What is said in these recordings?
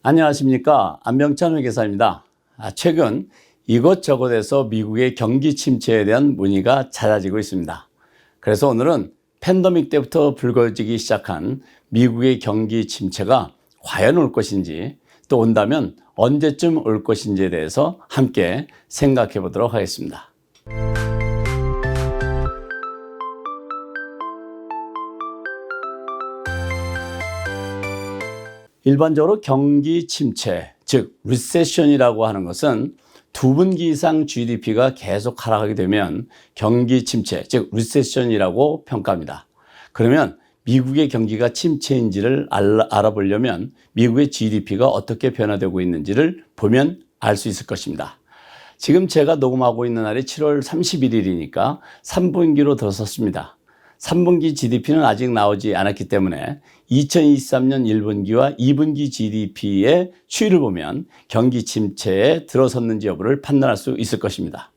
안녕하십니까, 안병찬 회계사입니다. 최근 이곳저곳에서 미국의 경기 침체에 대한 문의가 잦아지고 있습니다. 그래서 오늘은 팬데믹 때부터 불거지기 시작한 미국의 경기 침체가 과연 올 것인지, 또 온다면 언제쯤 올 것인지에 대해서 함께 생각해 보도록 하겠습니다. 일반적으로 경기 침체, 즉 리세션이라고 하는 것은 두 분기 이상 GDP가 계속 하락하게 되면 경기 침체, 즉 리세션이라고 평가합니다. 그러면 미국의 경기가 침체인지를 알아보려면 미국의 GDP가 어떻게 변화되고 있는지를 보면 알 수 있을 것입니다. 지금 제가 녹음하고 있는 날이 7월 31일이니까 3분기로 들어섰습니다. 3분기 GDP는 아직 나오지 않았기 때문에 2023년 1분기와 2분기 GDP의 추이를 보면 경기 침체에 들어섰는지 여부를 판단할 수 있을 것입니다.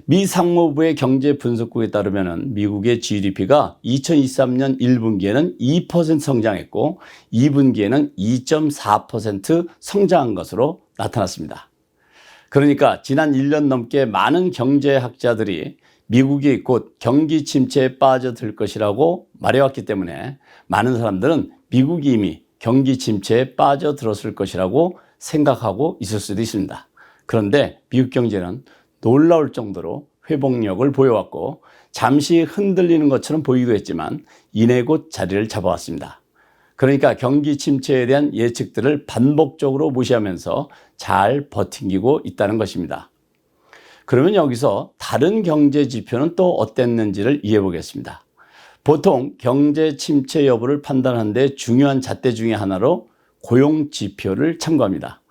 미 상무부의 경제 분석국에 따르면 미국의 GDP가 2023년 1분기에는 2% 성장했고 2분기에는 2.4% 성장한 것으로 나타났습니다. 그러니까 지난 1년 넘게 많은 경제학자들이 미국이 곧 경기 침체에 빠져들 것이라고 말해왔기 때문에 많은 사람들은 미국이 이미 경기 침체에 빠져들었을 것이라고 생각하고 있을 수도 있습니다. 그런데 미국 경제는 놀라울 정도로 회복력을 보여왔고 잠시 흔들리는 것처럼 보이기도 했지만 이내 곧 자리를 잡아왔습니다. 그러니까 경기 침체에 대한 예측들을 반복적으로 무시하면서 잘 버티고 있다는 것입니다. 그러면 여기서 다른 경제 지표는 또 어땠는지를 이해해 보겠습니다. 보통 경제 침체 여부를 판단하는 데 중요한 잣대 중에 하나로 고용 지표를 참고합니다.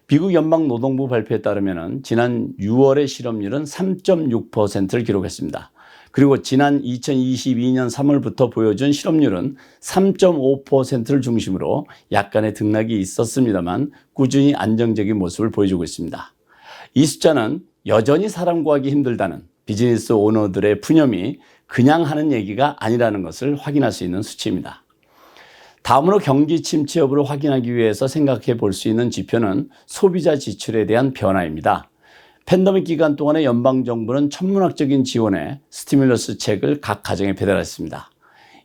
미국 연방노동부 발표에 따르면 지난 6월의 실업률은 3.6%를 기록했습니다. 그리고 지난 2022년 3월부터 보여준 실업률은 3.5%를 중심으로 약간의 등락이 있었습니다만 꾸준히 안정적인 모습을 보여주고 있습니다. 이 숫자는 여전히 사람 구하기 힘들다는 비즈니스 오너들의 푸념이 그냥 하는 얘기가 아니라는 것을 확인할 수 있는 수치입니다. 다음으로 경기 침체 여부를 확인하기 위해서 생각해 볼 수 있는 지표는 소비자 지출에 대한 변화입니다. 팬데믹 기간 동안에 연방정부는 천문학적인 지원에 스티뮬러스 책을 각 가정에 배달했습니다.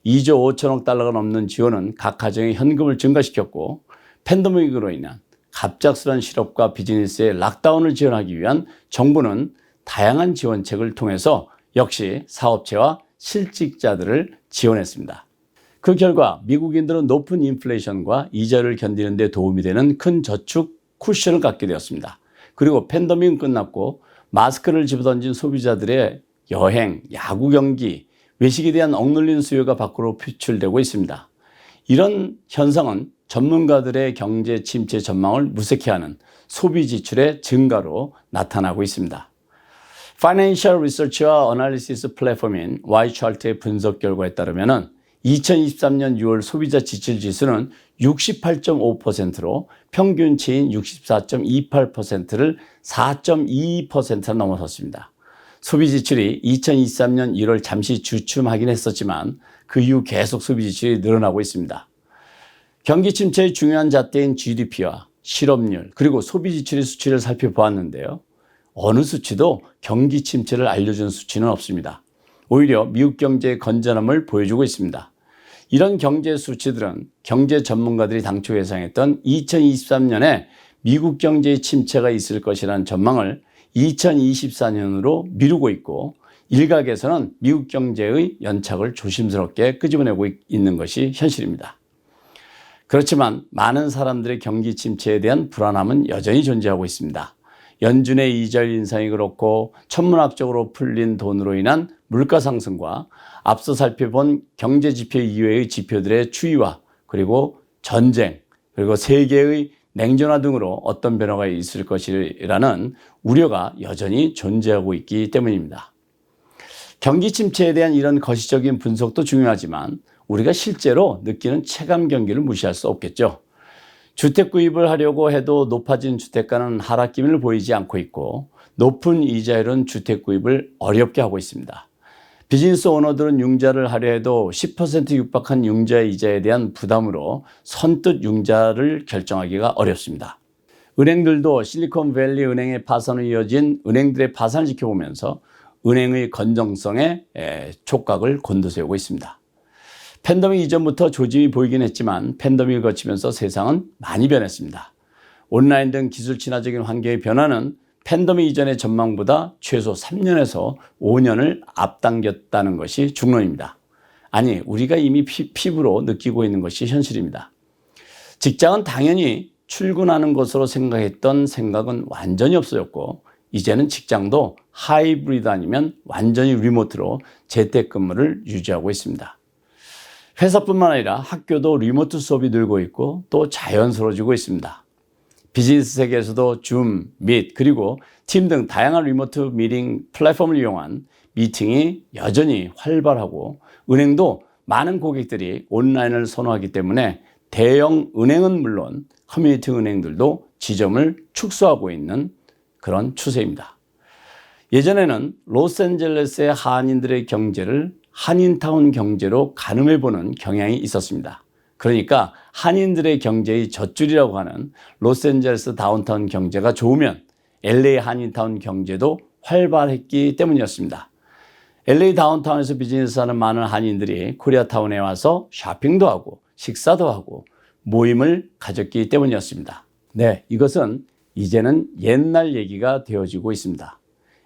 2조 5천억 달러가 넘는 지원은 각 가정의 현금을 증가시켰고 팬데믹으로 인한 갑작스러운 실업과 비즈니스의 락다운을 지원하기 위한 정부는 다양한 지원책을 통해서 역시 사업체와 실직자들을 지원했습니다. 그 결과 미국인들은 높은 인플레이션과 이자를 견디는 데 도움이 되는 큰 저축 쿠션을 갖게 되었습니다. 그리고 팬데믹은 끝났고 마스크를 집어던진 소비자들의 여행, 야구 경기, 외식에 대한 억눌린 수요가 밖으로 표출되고 있습니다. 이런 현상은 전문가들의 경제 침체 전망을 무색해하는 소비 지출의 증가로 나타나고 있습니다. Financial Research와 Analysis 플랫폼인 Ychart의 분석 결과에 따르면 2023년 6월 소비자 지출 지수는 68.5%로 평균치인 64.28%를 4.22%나 넘어섰습니다. 소비 지출이 2023년 1월 잠시 주춤하긴 했었지만 그 이후 계속 소비 지출이 늘어나고 있습니다. 경기 침체의 중요한 잣대인 GDP와 실업률 그리고 소비 지출의 수치를 살펴보았는데요. 어느 수치도 경기 침체를 알려준 수치는 없습니다. 오히려 미국 경제의 건전함을 보여주고 있습니다. 이런 경제 수치들은 경제 전문가들이 당초 예상했던 2023년에 미국 경제의 침체가 있을 것이라는 전망을 2024년으로 미루고 있고 일각에서는 미국 경제의 연착을 조심스럽게 끄집어내고 있는 것이 현실입니다. 그렇지만 많은 사람들의 경기 침체에 대한 불안함은 여전히 존재하고 있습니다. 연준의 이자율 인상이 그렇고 천문학적으로 풀린 돈으로 인한 물가 상승과 앞서 살펴본 경제 지표 이외의 지표들의 추이와 그리고 전쟁 그리고 세계의 냉전화 등으로 어떤 변화가 있을 것이라는 우려가 여전히 존재하고 있기 때문입니다. 경기 침체에 대한 이런 거시적인 분석도 중요하지만 우리가 실제로 느끼는 체감 경기를 무시할 수 없겠죠. 주택 구입을 하려고 해도 높아진 주택가는 하락 기미를 보이지 않고 있고 높은 이자율은 주택 구입을 어렵게 하고 있습니다. 비즈니스 오너들은 융자를 하려 해도 10% 육박한 융자 이자에 대한 부담으로 선뜻 융자를 결정하기가 어렵습니다. 은행들도 실리콘밸리 은행의 파산으로 이어진 은행들의 파산을 지켜보면서 은행의 건전성에 촉각을 곤두세우고 있습니다. 팬데믹 이전부터 조짐이 보이긴 했지만 팬데믹을 거치면서 세상은 많이 변했습니다. 온라인 등 기술 친화적인 환경의 변화는 팬데믹 이전의 전망보다 최소 3년에서 5년을 앞당겼다는 것이 중론입니다. 아니, 우리가 이미 피부로 느끼고 있는 것이 현실입니다. 직장은 당연히 출근하는 것으로 생각했던 생각은 완전히 없어졌고, 이제는 직장도 하이브리드 아니면 완전히 리모트로 재택근무를 유지하고 있습니다. 회사뿐만 아니라 학교도 리모트 수업이 늘고 있고 또 자연스러워지고 있습니다. 비즈니스 세계에서도 줌, 밋, 그리고 팀 등 다양한 리모트 미팅 플랫폼을 이용한 미팅이 여전히 활발하고 은행도 많은 고객들이 온라인을 선호하기 때문에 대형 은행은 물론 커뮤니티 은행들도 지점을 축소하고 있는 그런 추세입니다. 예전에는 로스앤젤레스의 한인들의 경제를 한인타운 경제로 가늠해보는 경향이 있었습니다. 그러니까 한인들의 경제의 젖줄이라고 하는 로스앤젤레스 다운타운 경제가 좋으면 LA 한인타운 경제도 활발했기 때문이었습니다. LA 다운타운에서 비즈니스하는 많은 한인들이 코리아타운에 와서 쇼핑도 하고 식사도 하고 모임을 가졌기 때문이었습니다. 네, 이것은 이제는 옛날 얘기가 되어지고 있습니다.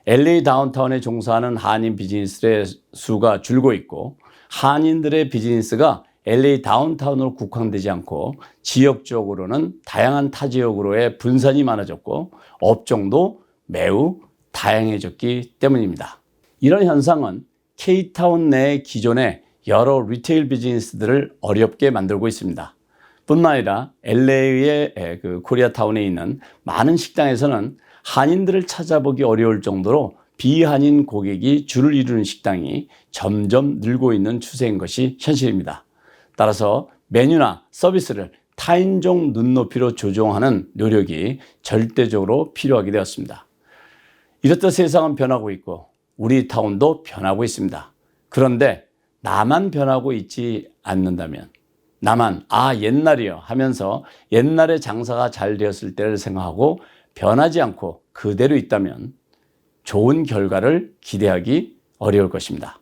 LA 다운타운에 종사하는 한인 비즈니스의 수가 줄고 있고 한인들의 비즈니스가 LA 다운타운으로 국한되지 않고 지역적으로는 다양한 타 지역으로의 분산이 많아졌고 업종도 매우 다양해졌기 때문입니다. 이런 현상은 K타운 내 기존의 여러 리테일 비즈니스들을 어렵게 만들고 있습니다. 뿐만 아니라 LA의 코리아타운에 있는 많은 식당에서는 한인들을 찾아보기 어려울 정도로 비한인 고객이 줄을 이루는 식당이 점점 늘고 있는 추세인 것이 현실입니다. 따라서 메뉴나 서비스를 타인종 눈높이로 조정하는 노력이 절대적으로 필요하게 되었습니다. 이렇듯 세상은 변하고 있고 우리 타운도 변하고 있습니다. 그런데 나만 변하고 있지 않는다면 나만 옛날이요 하면서 옛날에 장사가 잘 되었을 때를 생각하고 변하지 않고 그대로 있다면 좋은 결과를 기대하기 어려울 것입니다.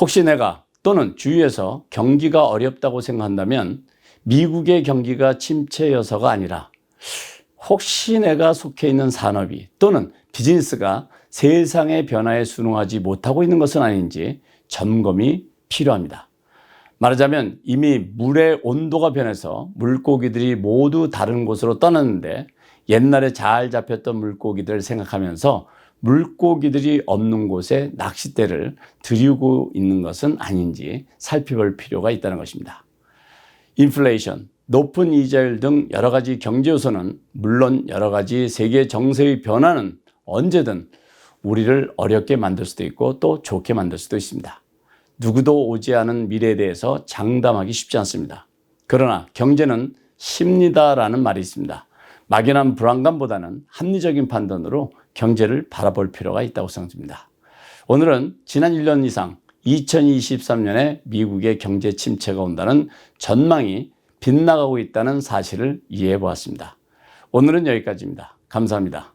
혹시 내가 또는 주위에서 경기가 어렵다고 생각한다면 미국의 경기가 침체여서가 아니라 혹시 내가 속해 있는 산업이 또는 비즈니스가 세상의 변화에 순응하지 못하고 있는 것은 아닌지 점검이 필요합니다. 말하자면 이미 물의 온도가 변해서 물고기들이 모두 다른 곳으로 떠났는데 옛날에 잘 잡혔던 물고기들을 생각하면서 물고기들이 없는 곳에 낚싯대를 들이고 있는 것은 아닌지 살펴볼 필요가 있다는 것입니다. 인플레이션, 높은 이자율 등 여러 가지 경제 요소는 물론 여러 가지 세계 정세의 변화는 언제든 우리를 어렵게 만들 수도 있고 또 좋게 만들 수도 있습니다. 누구도 오지 않은 미래에 대해서 장담하기 쉽지 않습니다. 그러나 경제는 심리다라는 말이 있습니다. 막연한 불안감보다는 합리적인 판단으로 경제를 바라볼 필요가 있다고 생각합니다. 오늘은 지난 1년 이상 2023년에 미국의 경제 침체가 온다는 전망이 빗나가고 있다는 사실을 이해해 보았습니다. 오늘은 여기까지입니다. 감사합니다.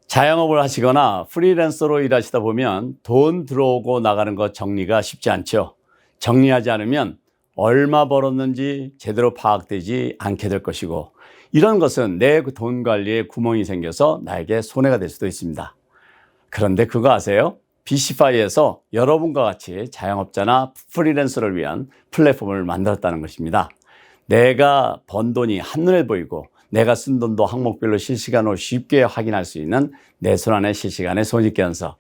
자영업을 하시거나 프리랜서로 일하시다 보면 돈 들어오고 나가는 것 정리가 쉽지 않죠. 정리하지 않으면 얼마 벌었는지 제대로 파악되지 않게 될 것이고 이런 것은 내 돈 관리에 구멍이 생겨서 나에게 손해가 될 수도 있습니다. 그런데 그거 아세요? BCFI에서 여러분과 같이 자영업자나 프리랜서를 위한 플랫폼을 만들었다는 것입니다. 내가 번 돈이 한눈에 보이고 내가 쓴 돈도 항목별로 실시간으로 쉽게 확인할 수 있는 내 손안의 실시간의 손익계산서.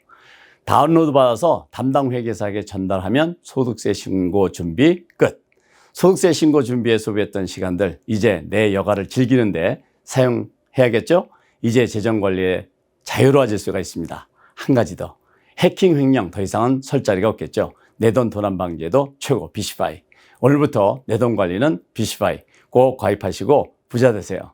다운로드 받아서 담당 회계사에게 전달하면 소득세 신고 준비 끝. 소득세 신고 준비에 소비했던 시간들 이제 내 여가를 즐기는데 사용해야겠죠? 이제 재정관리에 자유로워질 수가 있습니다. 한 가지 더. 해킹 횡령 더 이상은 설 자리가 없겠죠. 내 돈 도난 방지에도 최고 BCFI. 오늘부터 내 돈 관리는 BCFI 꼭 가입하시고 부자 되세요.